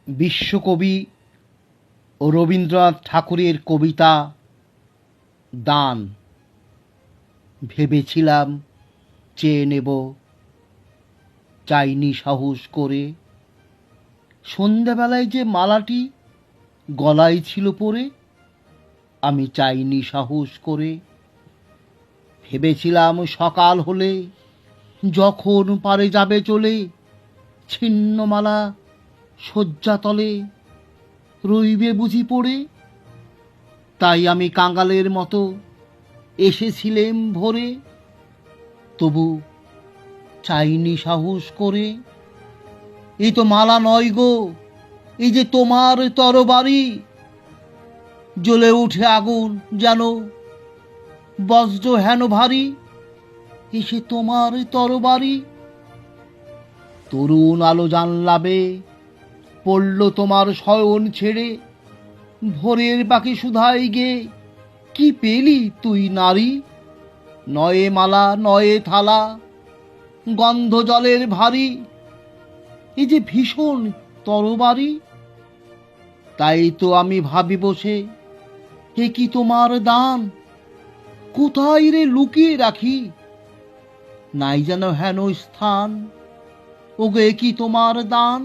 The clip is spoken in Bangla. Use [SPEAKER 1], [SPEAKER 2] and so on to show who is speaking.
[SPEAKER 1] বিশ্বকবি ও রবীন্দ্রনাথ ঠাকুরের কবিতা দান। ভেবেছিলাম চেয়ে নেব, চাইনি সাহস করে। সন্ধ্যাবেলায় যে মালাটি গলায় ছিল পরে, আমি চাইনি সাহস করে। ভেবেছিলাম সকাল হলে যখন পারে যাবে চলে, ছিন্নমালা শয্যাতলে রইবে বুঝি পড়ে। তাই আমি কাঙালের মতো এসেছিলেম ভোরে, তবু চাইনি সাহস করে। এই তো মালা নয় গো, এই যে তোমার তরবারি। জ্বলে উঠে আগুন যেন বজ্র হেন ভারী, এসে তোমার তরবারি। তরুণ আলো জানলাবে পড়ল তোমার শয়ন ছেড়ে, ভোরের পাখি সুধাই গে কি পেলি তুই নারী। নয়ে মালা নয়ে থালা, গন্ধ জলের ভারী, এই যে ভীষণ তরবারি। তাই তো আমি ভাবি বসে, এ কি তোমার দান, কোথায় রে লুকিয়ে রাখি। নাই যেন হেন স্থান, ওগো এ কি তোমার দান।